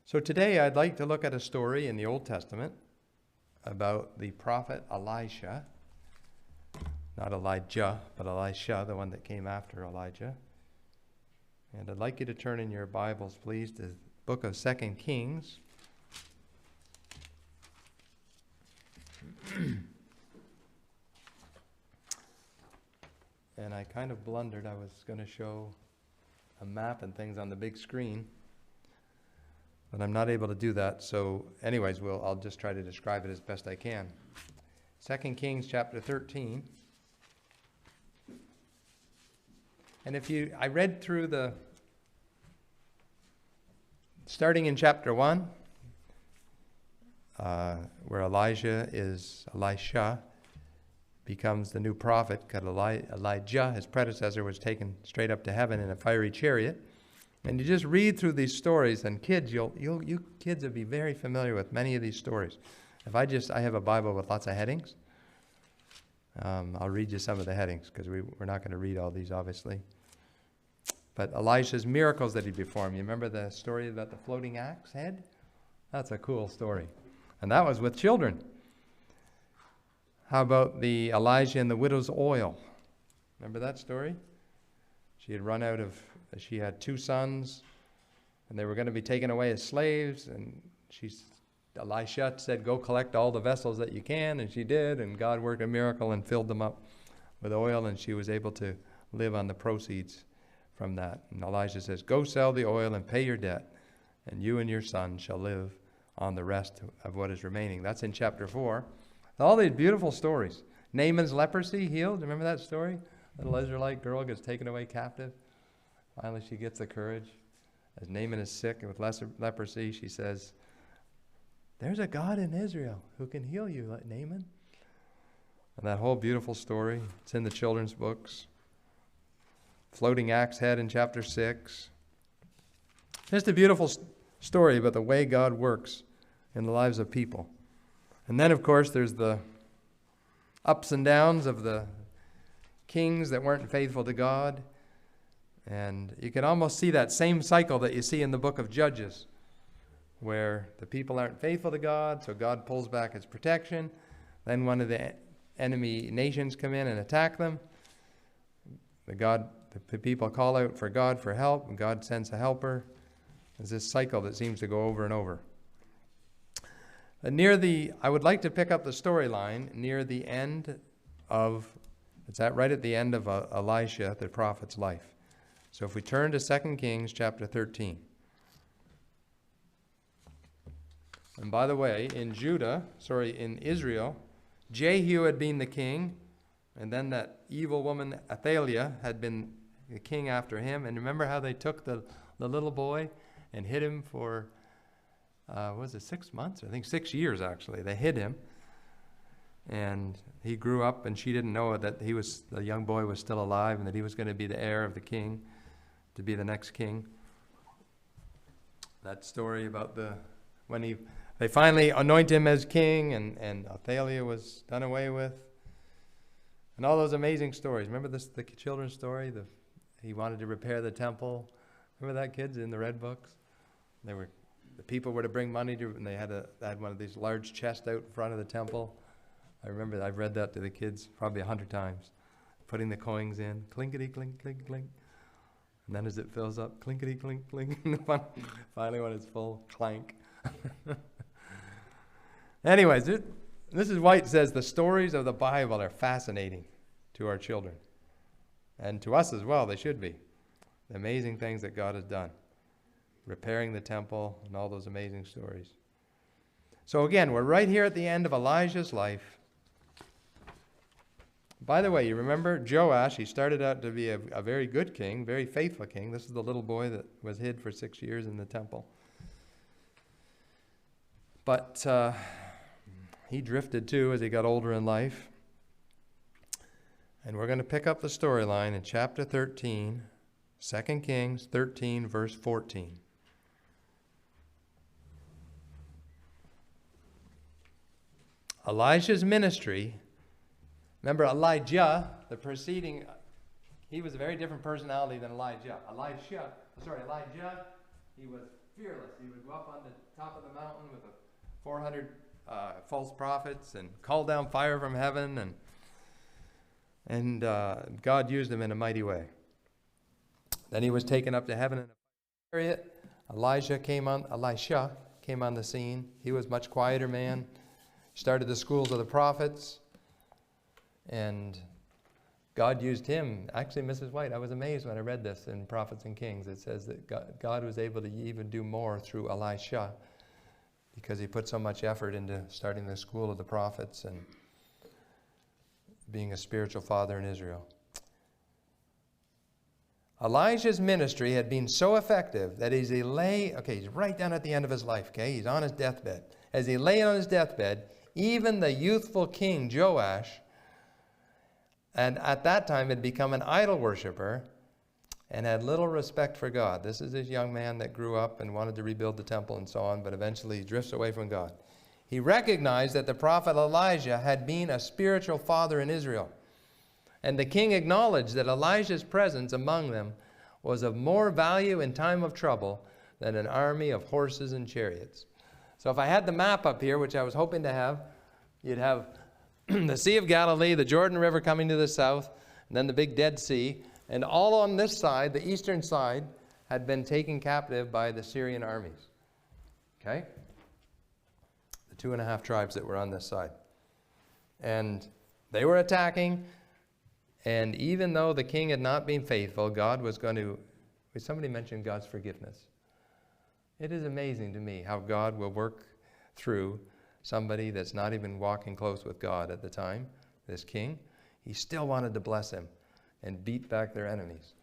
So today I'd like to look at a story in the Old Testament about the prophet Elisha. Not Elijah, but Elisha, the one that came after Elijah. And I'd like you to turn in your Bibles, please, to the book of 2 Kings. And I kind of blundered. I was going to show a map and things on the big screen, but I'm not able to do that. So anyways, I'll just try to describe it as best I can. 2 Kings chapter 13. And I read through starting in chapter 1, where Elisha becomes the new prophet, because Elijah, his predecessor, was taken straight up to heaven in a fiery chariot. And you just read through these stories, and kids, you kids will be very familiar with many of these stories. I have a Bible with lots of headings. I'll read you some of the headings, because we're not going to read all these, obviously. But Elisha's miracles that he performed. You remember the story about the floating axe head? That's a cool story. And that was with children. How about the Elijah and the widow's oil? Remember that story? She had 2 sons, and they were going to be taken away as slaves, and Elisha said, go collect all the vessels that you can, and she did, and God worked a miracle and filled them up with oil, and she was able to live on the proceeds from that. And Elijah says, go sell the oil and pay your debt, and you and your son shall live on the rest of what is remaining. That's in chapter 4. All these beautiful stories. Naaman's leprosy healed. Remember that story? Little Israelite girl gets taken away captive. Finally, she gets the courage. As Naaman is sick with leprosy, she says, there's a God in Israel who can heal you, like Naaman. And that whole beautiful story, it's in the children's books. Floating axe head in chapter 6. Just a beautiful story about the way God works in the lives of people. And then, of course, there's the ups and downs of the kings that weren't faithful to God. And you can almost see that same cycle that you see in the book of Judges, where the people aren't faithful to God, so God pulls back his protection. Then one of the enemy nations come in and attack them. The people call out for God for help, and God sends a helper. There's this cycle that seems to go over and over. I would like to pick up the storyline near the end of, right at the end of Elisha, the prophet's life. So if we turn to 2 Kings chapter 13. And by the way, in Israel, Jehu had been the king, and then that evil woman Athaliah had been the king after him. And remember how they took the little boy and hid him for 6 months? I think 6 years, actually. They hid him. And he grew up, and she didn't know that the young boy was still alive, and that he was going to be the heir of the king, to be the next king. That story about when they finally anoint him as king, and Athaliah was done away with. And all those amazing stories. Remember the children's story? He wanted to repair the temple. Remember that, kids, in the red books? The people were to bring money and they had one of these large chests out in front of the temple. I remember I've read that to the kids probably 100 times. Putting the coins in, clinkety clink, clink, clink. And then as it fills up, clinkety clink, clink. Finally when it's full, clank. Anyways, Mrs. White says the stories of the Bible are fascinating to our children. And to us as well, they should be. The amazing things that God has done. Repairing the temple and all those amazing stories. So again, we're right here at the end of Elijah's life. By the way, you remember Joash, he started out to be a very good king, very faithful king. This is the little boy that was hid for 6 years in the temple. But he drifted too as he got older in life. And we're going to pick up the storyline in chapter 13, 2 Kings 13, verse 14. Elijah's ministry. Remember Elijah, he was a very different personality than Elijah. Elijah, he was fearless. He would go up on the top of the mountain with 400 false prophets and call down fire from heaven, and God used him in a mighty way. Then he was taken up to heaven in a chariot. Elisha came on the scene. He was a much quieter man. Started the schools of the prophets, and God used him. Actually, Mrs. White, I was amazed when I read this in Prophets and Kings. It says that God was able to even do more through Elisha because he put so much effort into starting the school of the prophets and being a spiritual father in Israel. Elijah's ministry had been so effective that as he lay, he's right down at the end of his life, he's on his deathbed. As he lay on his deathbed, even the youthful king Joash, and at that time had become an idol worshiper and had little respect for God. This is this young man that grew up and wanted to rebuild the temple and so on, but eventually drifts away from God. He recognized that the prophet Elijah had been a spiritual father in Israel. And the king acknowledged that Elijah's presence among them was of more value in time of trouble than an army of horses and chariots. So if I had the map up here, which I was hoping to have, you'd have the Sea of Galilee, the Jordan River coming to the south, and then the big Dead Sea. And all on this side, the eastern side, had been taken captive by the Syrian armies. Okay? The 2.5 tribes that were on this side. And they were attacking. And even though the king had not been faithful, God was going to... Somebody mentioned God's forgiveness. It is amazing to me how God will work through somebody that's not even walking close with God at the time, this king. He still wanted to bless him and beat back their enemies.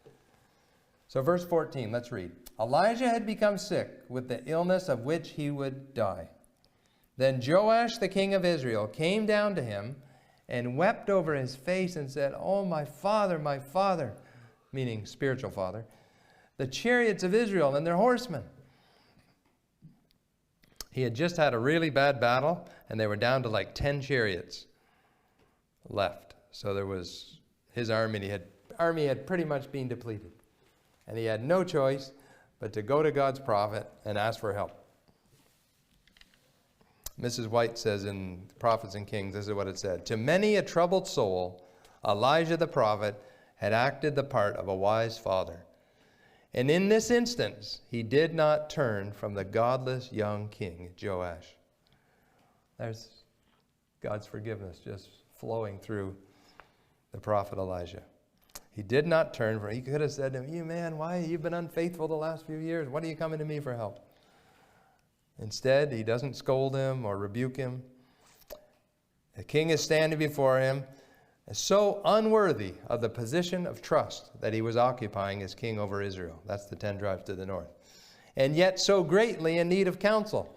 So verse 14, let's read. Elijah had become sick with the illness of which he would die. Then Joash, the king of Israel, came down to him and wept over his face and said, "Oh, my father," meaning spiritual father, "the chariots of Israel and their horsemen." He had just had a really bad battle, and they were down to like 10 chariots left. So there was his army had pretty much been depleted. And he had no choice but to go to God's prophet and ask for help. Mrs. White says in Prophets and Kings, this is what it said. To many a troubled soul, Elijah the prophet had acted the part of a wise father. And in this instance, he did not turn from the godless young king, Joash. There's God's forgiveness just flowing through the prophet Elijah. He did not turn from, he could have said to him, "You man, why you've been unfaithful the last few years? What are you coming to me for help?" Instead, he doesn't scold him or rebuke him. The king is standing before him, so unworthy of the position of trust that he was occupying as king over Israel. That's the 10 tribes to the north. And yet so greatly in need of counsel.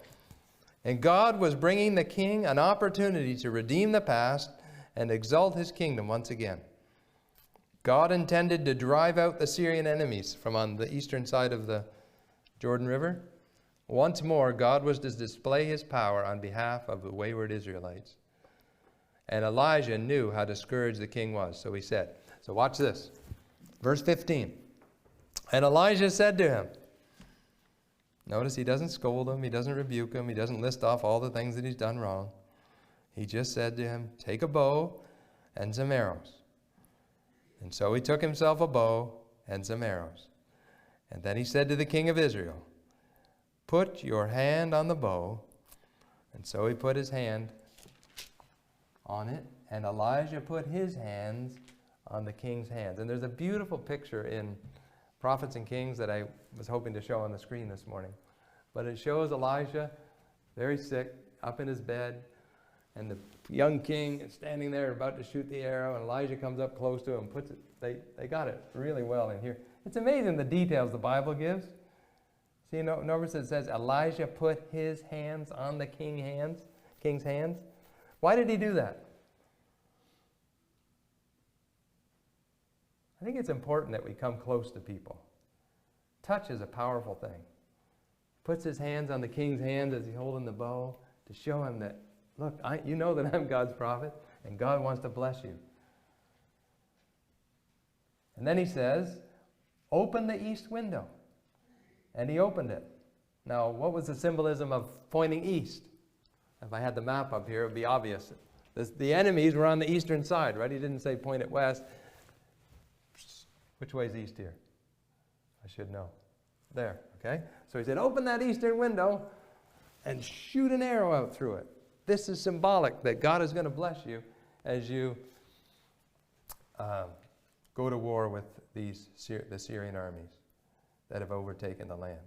And God was bringing the king an opportunity to redeem the past and exalt his kingdom once again. God intended to drive out the Syrian enemies from on the eastern side of the Jordan River. Once more, God was to display his power on behalf of the wayward Israelites. And Elijah knew how discouraged the king was. So he said, so watch this. Verse 15. And Elijah said to him, notice he doesn't scold him, he doesn't rebuke him, he doesn't list off all the things that he's done wrong. He just said to him, take a bow and some arrows. And so he took himself a bow and some arrows. And then he said to the king of Israel, put your hand on the bow. And so he put his hand on it, and Elijah put his hands on the king's hands. And there's a beautiful picture in Prophets and Kings that I was hoping to show on the screen this morning. But it shows Elijah very sick, up in his bed, and the young king is standing there about to shoot the arrow, and Elijah comes up close to him and puts it, they got it really well in here. It's amazing the details the Bible gives. See, notice it says Elijah put his hands on the king's hands. Why did he do that? I think it's important that we come close to people. Touch is a powerful thing. Puts his hands on the king's hands as he's holding the bow to show him that, look, you know that I'm God's prophet and God wants to bless you. And then he says, open the east window. And he opened it. Now, what was the symbolism of pointing east? If I had the map up here, it would be obvious. The enemies were on the eastern side, right? He didn't say point it west. Which way is east here? I should know. There, okay? So he said, open that eastern window and shoot an arrow out through it. This is symbolic that God is going to bless you as you go to war with the Syrian armies that have overtaken the land.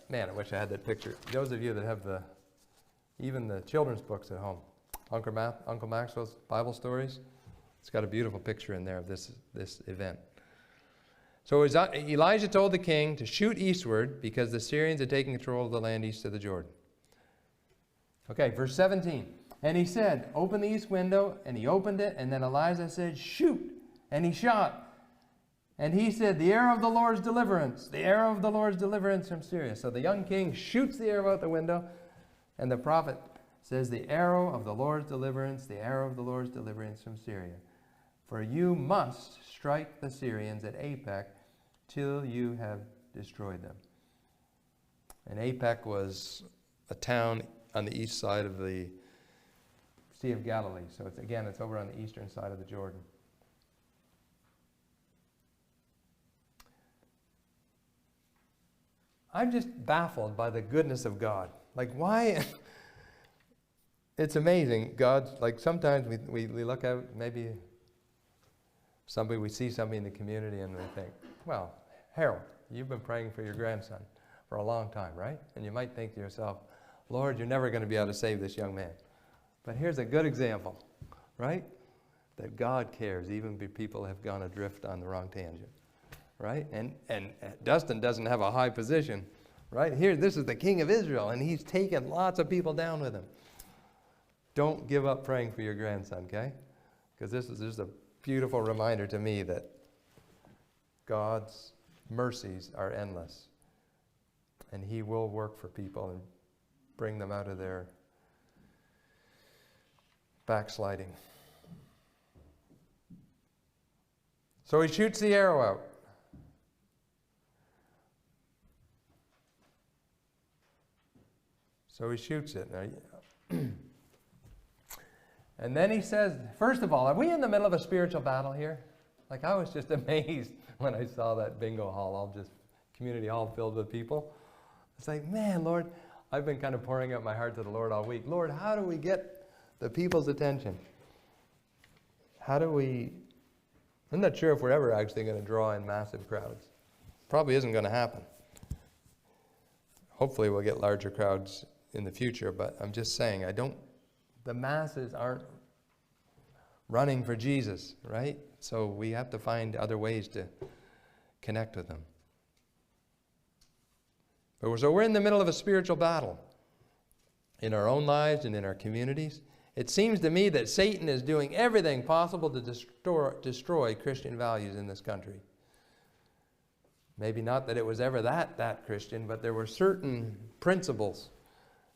Man, I wish I had that picture. Those of you that have even the children's books at home, Uncle Maxwell's Bible stories, it's got a beautiful picture in there of this event. So Elijah told the king to shoot eastward because the Syrians had taken control of the land east of the Jordan. Okay, verse 17. And he said, open the east window, and he opened it, and then Elijah said, shoot, and he shot. And he said, the arrow of the Lord's deliverance, the arrow of the Lord's deliverance from Syria. So the young king shoots the arrow out the window, and the prophet says, the arrow of the Lord's deliverance, the arrow of the Lord's deliverance from Syria. For you must strike the Syrians at Apec till you have destroyed them. And Apec was a town on the east side of the Sea of Galilee. So it's over on the eastern side of the Jordan. I'm just baffled by the goodness of God. Like, why? It's amazing. God's, like, sometimes we look out, maybe we see somebody in the community and we think, well, Harold, you've been praying for your grandson for a long time, right? And you might think to yourself, Lord, you're never going to be able to save this young man. But here's a good example, right? That God cares, even if people have gone adrift on the wrong tangent. Right? And Dustin doesn't have a high position. Right? Here, this is the king of Israel, and he's taken lots of people down with him. Don't give up praying for your grandson, okay? Because this is just a beautiful reminder to me that God's mercies are endless. And he will work for people and bring them out of their backsliding. So he shoots the arrow out. So he shoots it. And then he says, first of all, are we in the middle of a spiritual battle here? Like, I was just amazed when I saw that bingo hall, community hall filled with people. It's like, man, Lord, I've been kind of pouring out my heart to the Lord all week. Lord, how do we get the people's attention? I'm not sure if we're ever actually going to draw in massive crowds. Probably isn't going to happen. Hopefully we'll get larger crowds in the future, but I'm just saying, the masses aren't running for Jesus, right? So we have to find other ways to connect with them. So we're in the middle of a spiritual battle in our own lives and in our communities. It seems to me that Satan is doing everything possible to destroy Christian values in this country. Maybe not that it was ever that Christian, but there were certain principles,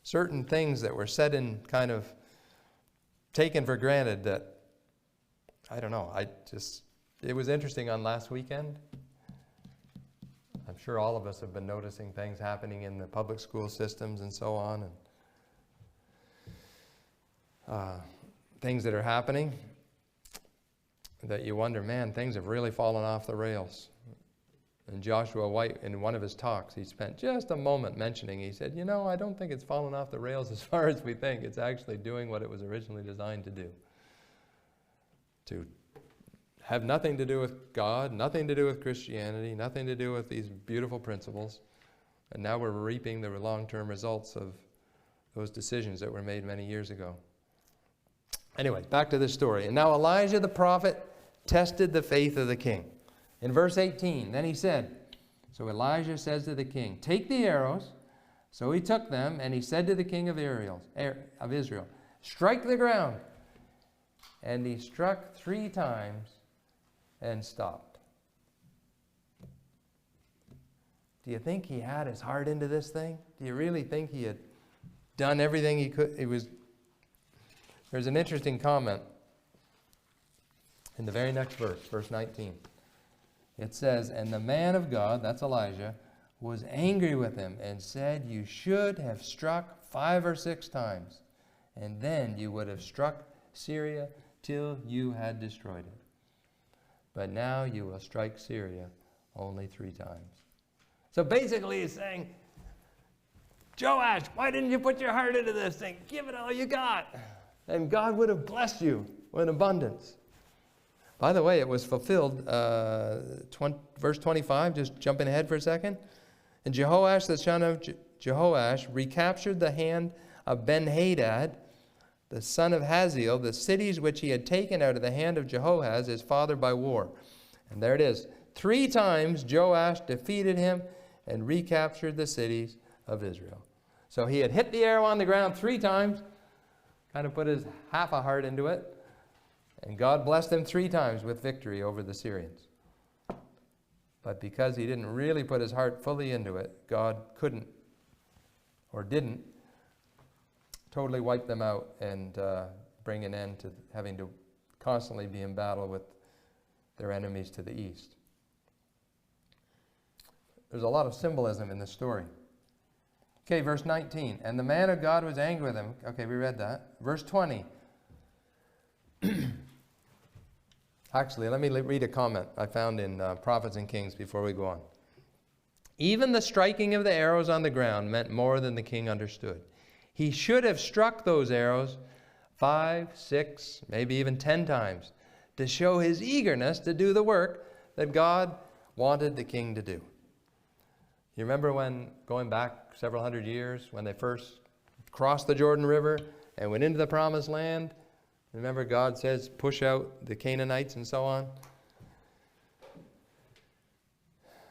certain things that were said and kind of taken for granted that, I don't know, it was interesting on last weekend. I'm sure all of us have been noticing things happening in the public school systems and so on, and things that are happening that you wonder, man, things have really fallen off the rails. And Joshua White, in one of his talks, he spent just a moment mentioning, he said, I don't think it's fallen off the rails as far as we think. It's actually doing what it was originally designed to do. To have nothing to do with God, nothing to do with Christianity, nothing to do with these beautiful principles. And now we're reaping the long-term results of those decisions that were made many years ago. Anyway, back to this story. And now Elijah the prophet tested the faith of the king. In verse 18, then he said, so Elijah says to the king, take the arrows. So he took them, and he said to the king of Israel, strike the ground. And he struck 3 times and stopped. Do you think he had his heart into this thing? Do you really think he had done everything he could? There's an interesting comment in the very next verse, verse 19. It says, "And the man of God," that's Elijah, "was angry with him and said, 'You should have struck 5 or 6 times, and then you would have struck Syria till you had destroyed it. But now you will strike Syria only 3 times.'" So basically he's saying, Joash, why didn't you put your heart into this thing? Give it all you got. And God would have blessed you in abundance. By the way, it was fulfilled, verse 25, just jumping ahead for a second. "And Jehoash, the son of Jehoash, recaptured the hand of Ben-Hadad, the son of Haziel, the cities which he had taken out of the hand of Jehoahaz, his father, by war." And there it is. 3 times Joash defeated him and recaptured the cities of Israel. So he had hit the arrow on the ground 3 times, kind of put his half a heart into it, and God blessed him 3 times with victory over the Syrians. But because he didn't really put his heart fully into it, God couldn't, or didn't, totally wipe them out and bring an end to having to constantly be in battle with their enemies to the east. There's a lot of symbolism in this story. Okay, verse 19. "And the man of God was angry with him." Okay, we read that. Verse 20. Actually, let me read a comment I found in Prophets and Kings before we go on. "Even the striking of the arrows on the ground meant more than the king understood. He should have struck those arrows 5, 6, maybe even 10 times to show his eagerness to do the work that God wanted the king to do." You remember when, going back several hundred years, when they first crossed the Jordan River and went into the Promised Land? Remember God says, push out the Canaanites and so on?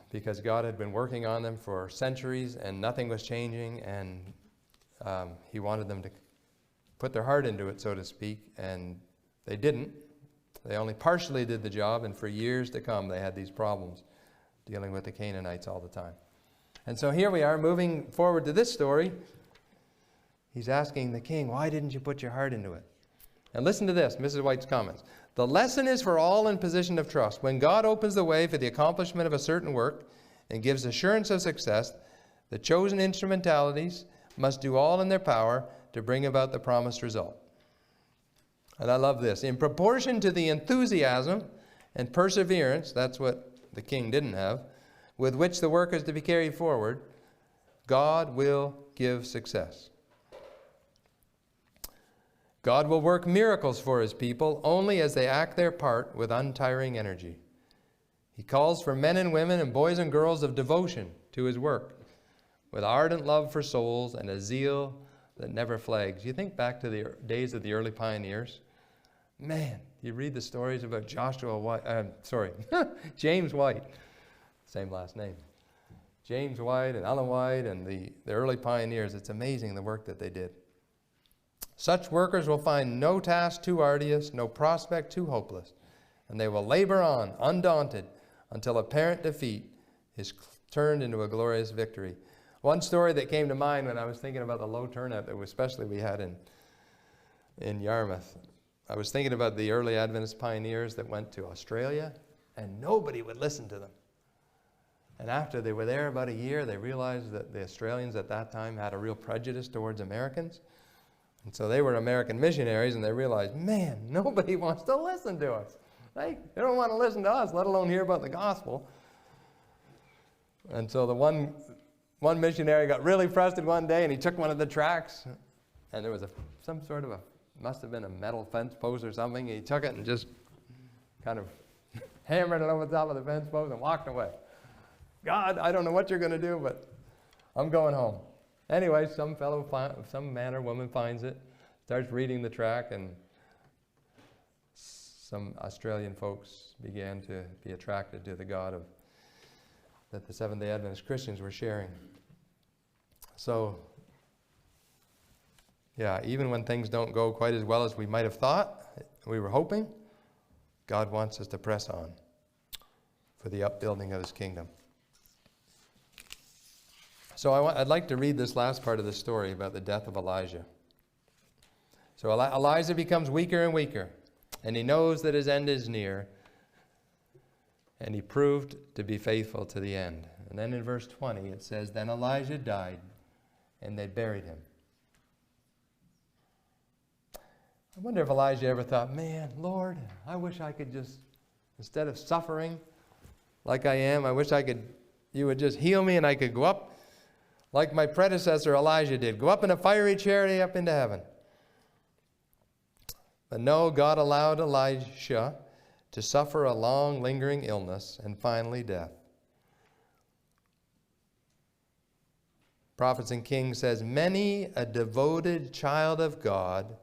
Because God had been working on them for centuries and nothing was changing, and he wanted them to put their heart into it, so to speak, and they didn't. They only partially did the job, and for years to come they had these problems dealing with the Canaanites all the time. And so here we are moving forward to this story. He's asking the king, why didn't you put your heart into it? And listen to this, Mrs. White's comments. "The lesson is for all in position of trust. When God opens the way for the accomplishment of a certain work and gives assurance of success, the chosen instrumentalities must do all in their power to bring about the promised result." And I love this. "In proportion to the enthusiasm and perseverance," that's what the king didn't have, "with which the work is to be carried forward, God will give success." God will work miracles for his people only as they act their part with untiring energy. He calls for men and women and boys and girls of devotion to his work, with ardent love for souls and a zeal that never flags. You think back to the days of the early pioneers. Man, you read the stories about James White, same last name. James White and Ellen White and the early pioneers. It's amazing the work that they did. Such workers will find no task too arduous, no prospect too hopeless, and they will labor on, undaunted, until apparent defeat is turned into a glorious victory. One story that came to mind when I was thinking about the low turnout that especially we had in Yarmouth. I was thinking about the early Adventist pioneers that went to Australia, and nobody would listen to them. And after they were there about a year, they realized that the Australians at that time had a real prejudice towards Americans. And so they were American missionaries, and they realized, man, nobody wants to listen to us. They don't want to listen to us, let alone hear about the gospel. And so the one missionary got really frustrated one day, and he took one of the tracts, and there was some sort of must have been a metal fence post or something. He took it and just kind of hammered it over the top of the fence post and walked away. God, I don't know what you're going to do, but I'm going home. Anyway, some man or woman finds it, starts reading the tract, and some Australian folks began to be attracted to the God that the Seventh-day Adventist Christians were sharing. So, yeah, even when things don't go quite as well as we might have thought, we were hoping, God wants us to press on for the upbuilding of his kingdom. So I'd like to read this last part of the story about the death of Elijah. So Elijah becomes weaker and weaker. And he knows that his end is near. And he proved to be faithful to the end. And then in verse 20 it says, then Elijah died, and they buried him. I wonder if Elijah ever thought, man, Lord, I wish I could just, instead of suffering like I am, I wish you would just heal me and I could go up like my predecessor Elijah did. Go up in a fiery chariot up into heaven. But no, God allowed Elisha to suffer a long, lingering illness and finally death. Prophets and Kings says, many a devoted child of God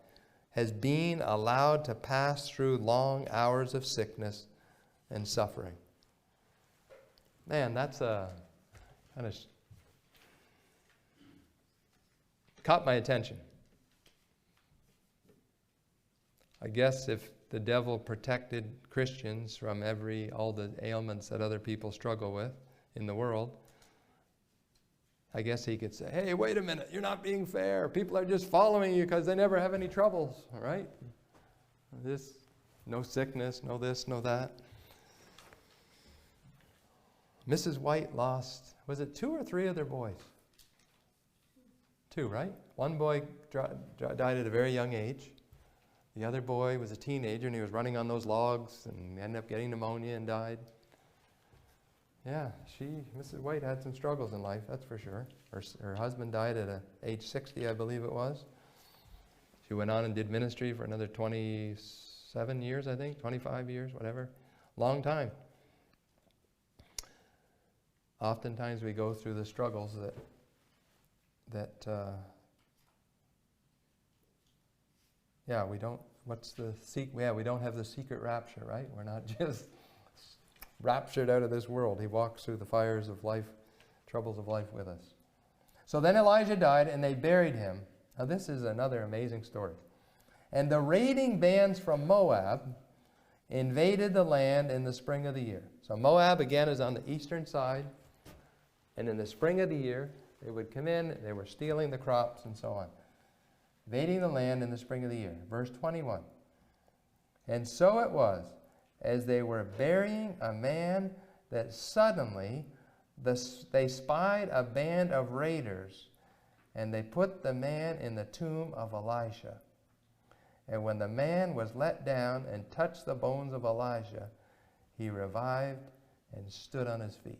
has been allowed to pass through long hours of sickness and suffering. Man, that's kind of caught my attention. I guess if the devil protected Christians from all the ailments that other people struggle with in the world, I guess he could say, hey, wait a minute, you're not being fair. People are just following you because they never have any troubles, all right? No sickness, no this, no that. Mrs. White lost, was it 2 or 3 of their boys? 2, right? One boy died at a very young age. The other boy was a teenager, and he was running on those logs and ended up getting pneumonia and died. Yeah, Mrs. White had some struggles in life, that's for sure. Her husband died at age 60, I believe it was. She went on and did ministry for another 27 years, I think, 25 years, whatever. Long time. Oftentimes we go through the struggles we don't, we don't have the secret rapture, right? We're not just raptured out of this world. He walks through the fires of life, troubles of life with us. So then Elijah died, and they buried him. Now this is another amazing story. And the raiding bands from Moab invaded the land in the spring of the year. So Moab, again, is on the eastern side. And in the spring of the year, they would come in, they were stealing the crops and so on. Invading the land in the spring of the year. Verse 21. And so it was, as they were burying a man, that suddenly they spied a band of raiders, and they put the man in the tomb of Elisha. And when the man was let down and touched the bones of Elisha, he revived and stood on his feet.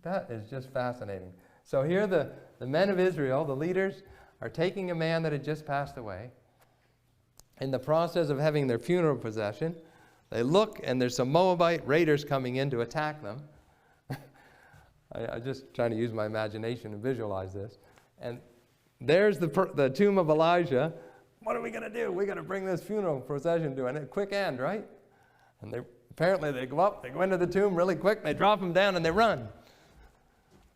That is just fascinating. So here the men of Israel, the leaders, are taking a man that had just passed away. In the process of having their funeral procession, they look, and there's some Moabite raiders coming in to attack them. I'm just trying to use my imagination and visualize this. And there's the tomb of Elijah. What are we going to do? We're going to bring this funeral procession to a quick end, right? And apparently they go up, they go into the tomb really quick, they drop him down, and they run.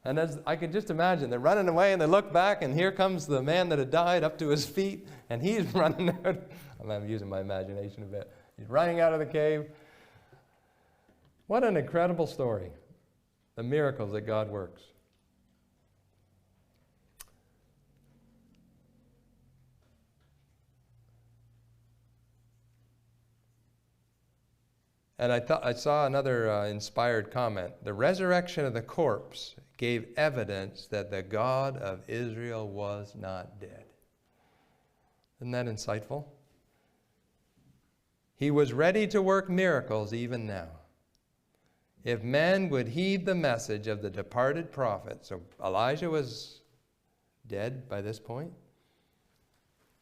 And as I can just imagine, they're running away, and they look back, and here comes the man that had died up to his feet, and he's running out. I'm using my imagination a bit. He's running out of the cave. What an incredible story. The miracles that God works. And I saw another inspired comment. The resurrection of the corpse gave evidence that the God of Israel was not dead. Isn't that insightful? He was ready to work miracles even now. If men would heed the message of the departed prophet. So Elijah was dead by this point.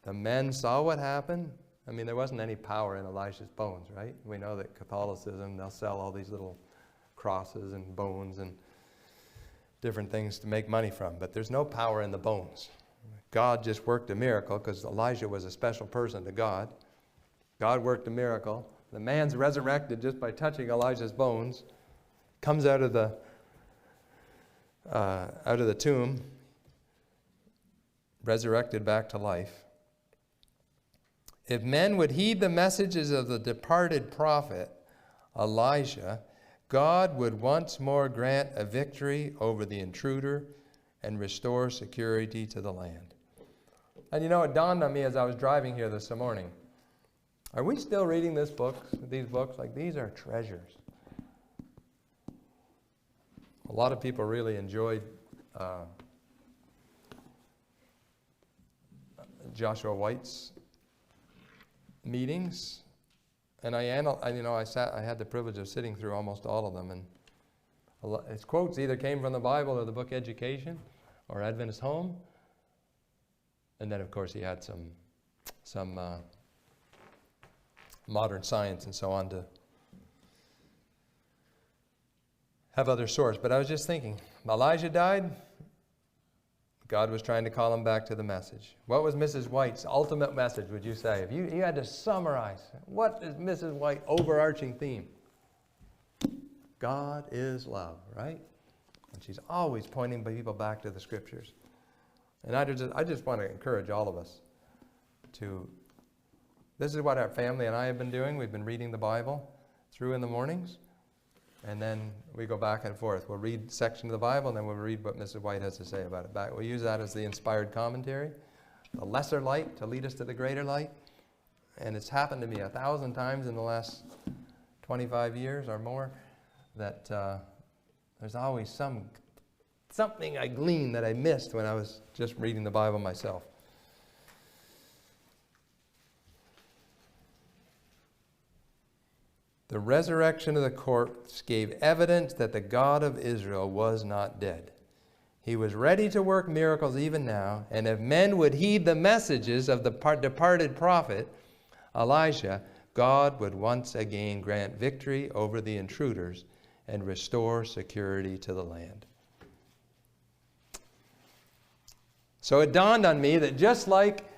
The men saw what happened. I mean, there wasn't any power in Elisha's bones, right? We know that Catholicism, they'll sell all these little crosses and bones and different things to make money from, but there's no power in the bones. God just worked a miracle because Elijah was a special person to God. God worked a miracle. The man's resurrected just by touching Elijah's bones, comes out of the tomb, resurrected back to life. If men would heed the messages of the departed prophet Elijah, God would once more grant a victory over the intruder and restore security to the land. And you know, it dawned on me as I was driving here this morning. Are we still reading these books? Like, these are treasures. A lot of people really enjoyed Joshua White's meetings, and I had the privilege of sitting through almost all of them, and his quotes either came from the Bible or the book Education or Adventist Home, and then of course he had some modern science and so on to have other source. But I was just thinking, Elijah died. God was trying to call him back to the message. What was Mrs. White's ultimate message, would you say? If you had to summarize, what is Mrs. White's overarching theme? God is love, right? And she's always pointing people back to the Scriptures. And I just want to encourage all of us to, this is what our family and I have been doing. We've been reading the Bible through in the mornings. And then we go back and forth. We'll read a section of the Bible, and then we'll read what Mrs. White has to say about it. We'll use that as the inspired commentary, the lesser light to lead us to the greater light. And it's happened to me 1,000 times in the last 25 years or more that there's always something I gleaned that I missed when I was just reading the Bible myself. The resurrection of the corpse gave evidence that the God of Israel was not dead. He was ready to work miracles even now, and if men would heed the messages of the departed prophet Elijah, God would once again grant victory over the intruders and restore security to the land. So it dawned on me that just like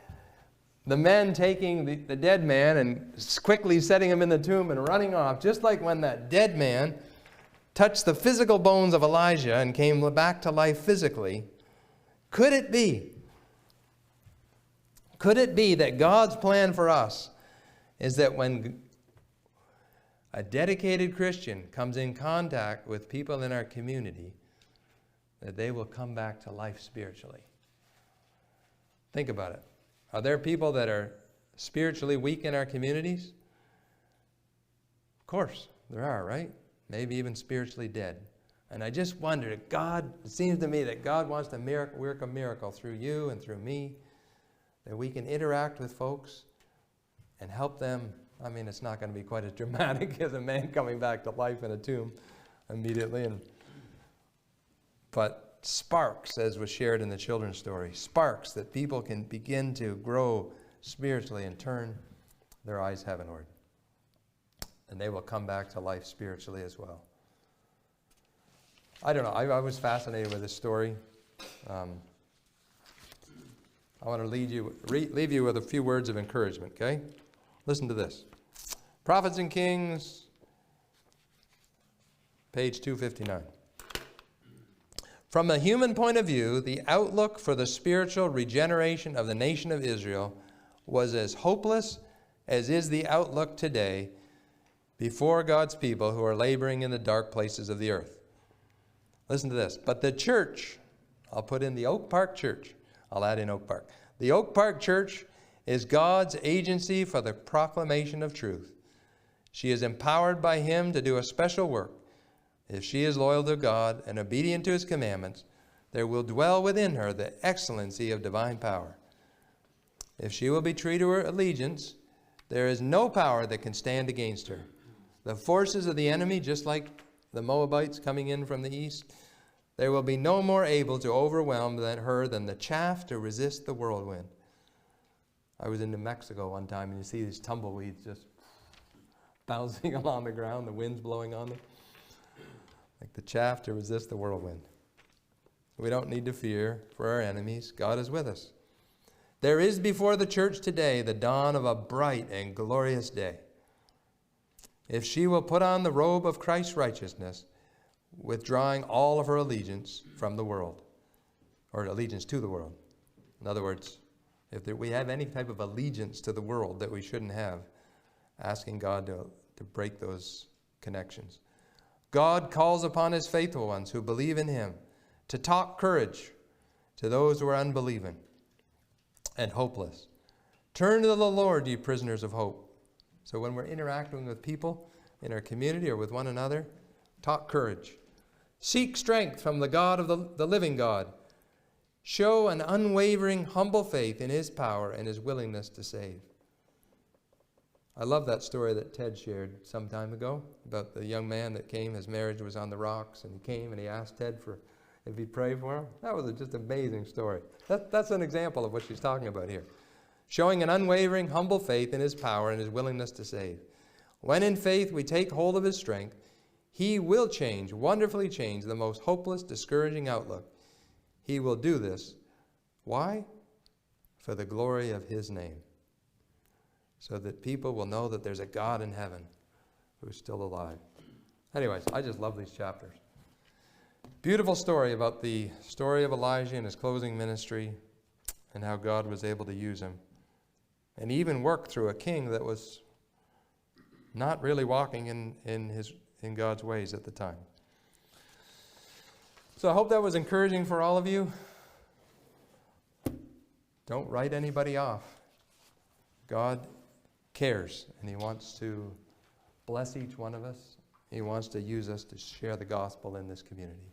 the men taking the dead man and quickly setting him in the tomb and running off, just like when that dead man touched the physical bones of Elijah and came back to life physically, could it be that God's plan for us is that when a dedicated Christian comes in contact with people in our community, that they will come back to life spiritually? Think about it. Are there people that are spiritually weak in our communities? Of course, there are, right? Maybe even spiritually dead. And I just wonder, it seems to me that God wants to work a miracle through you and through me, that we can interact with folks and help them. I mean, it's not going to be quite as dramatic as a man coming back to life in a tomb immediately. But sparks, as was shared in the children's story, sparks that people can begin to grow spiritually and turn their eyes heavenward. And they will come back to life spiritually as well. I don't know. I was fascinated with this story. I want to leave you with a few words of encouragement, okay? Listen to this. Prophets and Kings, page 259. From a human point of view, the outlook for the spiritual regeneration of the nation of Israel was as hopeless as is the outlook today before God's people who are laboring in the dark places of the earth. Listen to this. But the church, I'll put in the Oak Park Church. I'll add in Oak Park. The Oak Park Church is God's agency for the proclamation of truth. She is empowered by Him to do a special work. If she is loyal to God and obedient to His commandments, there will dwell within her the excellency of divine power. If she will be true to her allegiance, there is no power that can stand against her. The forces of the enemy, just like the Moabites coming in from the east, there will be no more able to overwhelm her than the chaff to resist the whirlwind. I was in New Mexico one time, and you see these tumbleweeds just bouncing along the ground, the wind's blowing on them. Like the chaff to resist the whirlwind. We don't need to fear for our enemies. God is with us. There is before the church today the dawn of a bright and glorious day. If she will put on the robe of Christ's righteousness, withdrawing all of her allegiance from the world, or allegiance to the world. In other words, if we have any type of allegiance to the world that we shouldn't have, asking God to break those connections. God calls upon His faithful ones who believe in Him to talk courage to those who are unbelieving and hopeless. Turn to the Lord, ye prisoners of hope. So when we're interacting with people in our community or with one another, talk courage. Seek strength from the God of the living God. Show an unwavering, humble faith in his power and his willingness to save. I love that story that Ted shared some time ago about the young man that came. His marriage was on the rocks, and he came and he asked Ted if he'd pray for him. That was just an amazing story. That's an example of what she's talking about here. Showing an unwavering, humble faith in his power and his willingness to save. When in faith we take hold of his strength, he will change, wonderfully change, the most hopeless, discouraging outlook. He will do this. Why? For the glory of his name. So that people will know that there's a God in heaven who's still alive. Anyways, I just love these chapters. Beautiful story about the story of Elijah and his closing ministry and how God was able to use him. And even work through a king that was not really walking in God's ways at the time. So I hope that was encouraging for all of you. Don't write anybody off. God cares, and he wants to bless each one of us. He wants to use us to share the gospel in this community.